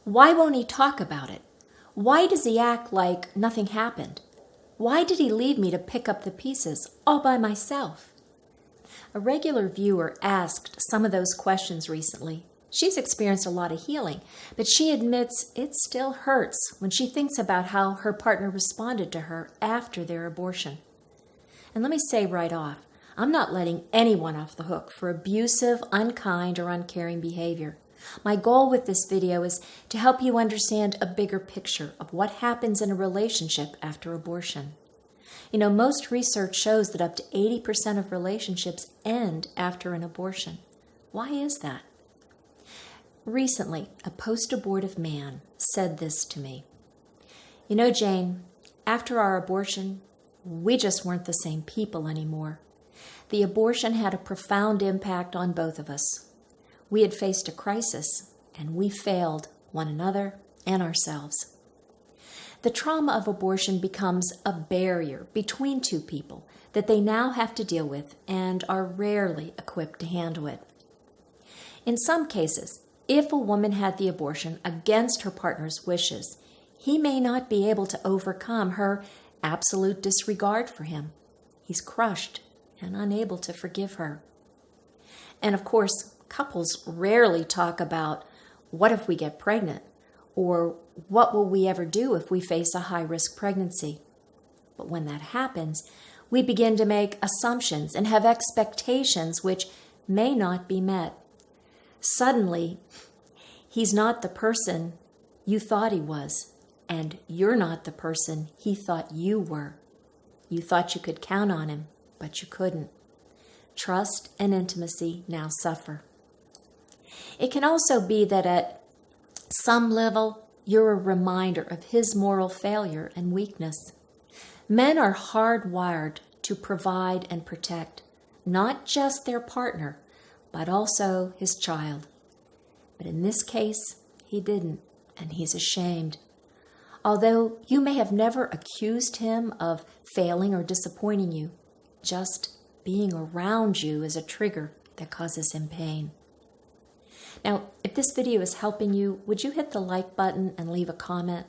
Why won't he talk about it? Why does he act like nothing happened? Why did he leave me to pick up the pieces all by myself? A regular viewer asked some of those questions recently. She's experienced a lot of healing, but she admits it still hurts when she thinks about how her partner responded to her after their abortion. And let me say right off, I'm not letting anyone off the hook for abusive, unkind, or uncaring behavior. My goal with this video is to help you understand a bigger picture of what happens in a relationship after abortion. You know, most research shows that up to 80% of relationships end after an abortion. Why is that? Recently, a post-abortive man said this to me. You know, Jane, after our abortion, we just weren't the same people anymore. The abortion had a profound impact on both of us. We had faced a crisis, and we failed one another and ourselves. The trauma of abortion becomes a barrier between two people that they now have to deal with and are rarely equipped to handle it. In some cases, if a woman had the abortion against her partner's wishes, he may not be able to overcome her absolute disregard for him. He's crushed and unable to forgive her. And of course, couples rarely talk about what if we get pregnant, or what will we ever do if we face a high-risk pregnancy. But when that happens, we begin to make assumptions and have expectations which may not be met. Suddenly, he's not the person you thought he was, and you're not the person he thought you were. You thought you could count on him, but you couldn't. Trust and intimacy now suffer. It can also be that at some level, you're a reminder of his moral failure and weakness. Men are hardwired to provide and protect, not just their partner, but also his child. But in this case, he didn't, and he's ashamed. Although you may have never accused him of failing or disappointing you, just being around you is a trigger that causes him pain. Now, if this video is helping you, would you hit the like button and leave a comment?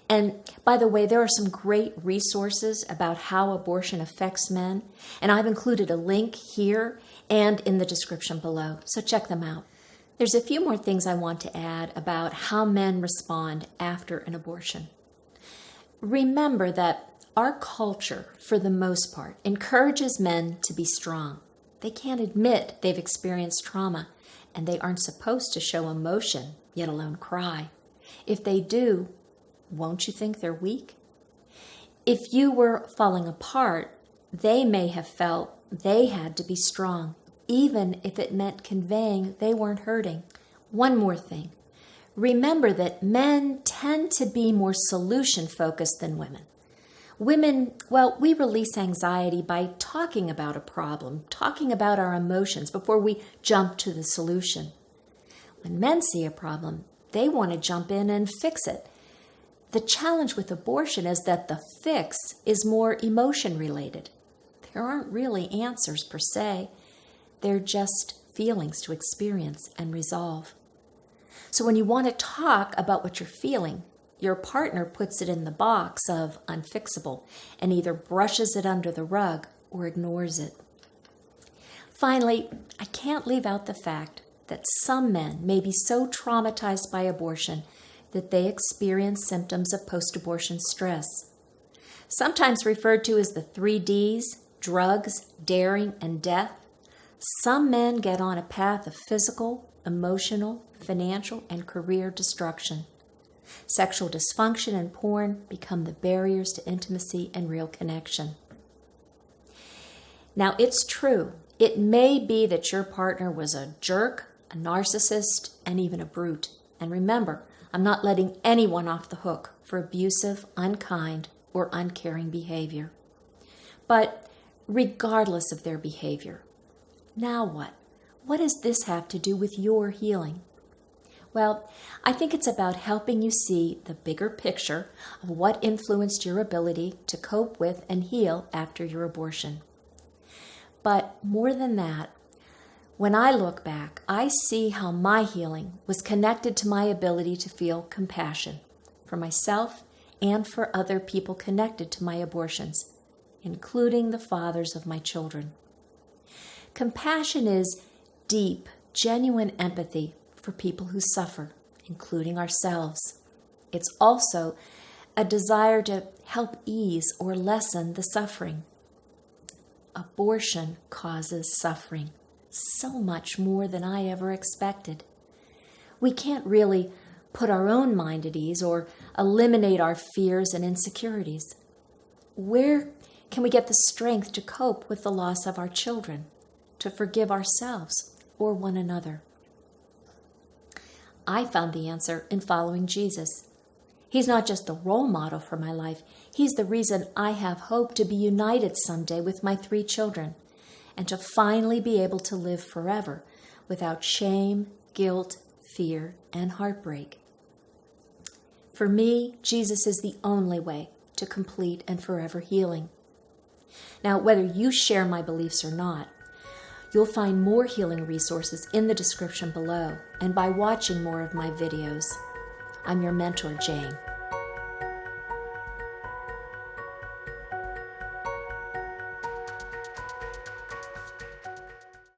And by the way, there are some great resources about how abortion affects men, and I've included a link here and in the description below, so check them out. There's a few more things I want to add about how men respond after an abortion. Remember that our culture, for the most part, encourages men to be strong. They can't admit they've experienced trauma, and they aren't supposed to show emotion, yet alone cry. If they do, won't you think they're weak? If you were falling apart, they may have felt they had to be strong, even if it meant conveying they weren't hurting. One more thing. Remember that men tend to be more solution-focused than women. Women, well, we release anxiety by talking about a problem, talking about our emotions before we jump to the solution. When men see a problem, they want to jump in and fix it. The challenge with abortion is that the fix is more emotion-related. There aren't really answers per se. They're just feelings to experience and resolve. So when you want to talk about what you're feeling, your partner puts it in the box of unfixable and either brushes it under the rug or ignores it. Finally, I can't leave out the fact that some men may be so traumatized by abortion that they experience symptoms of post-abortion stress. Sometimes referred to as the 3 Ds, drugs, daring, and death, some men get on a path of physical, emotional, financial, and career destruction. Sexual dysfunction and porn become the barriers to intimacy and real connection. Now, it's true. It may be that your partner was a jerk, a narcissist, and even a brute. And remember, I'm not letting anyone off the hook for abusive, unkind, or uncaring behavior. But regardless of their behavior, now what? What does this have to do with your healing? Well, I think it's about helping you see the bigger picture of what influenced your ability to cope with and heal after your abortion. But more than that, When I look back, I see how my healing was connected to my ability to feel compassion for myself and for other people connected to my abortions, including the fathers of my children. Compassion is deep, genuine empathy for people who suffer, including ourselves. It's also a desire to help ease or lessen the suffering. Abortion causes suffering, so much more than I ever expected. We can't really put our own mind at ease or eliminate our fears and insecurities. Where can we get the strength to cope with the loss of our children, to forgive ourselves or one another? I found the answer in following Jesus. He's not just the role model for my life. He's the reason I have hope to be united someday with my 3 children and to finally be able to live forever without shame, guilt, fear, and heartbreak. For me, Jesus is the only way to complete and forever healing. Now, whether you share my beliefs or not, you'll find more healing resources in the description below and by watching more of my videos. I'm your mentor, Jane.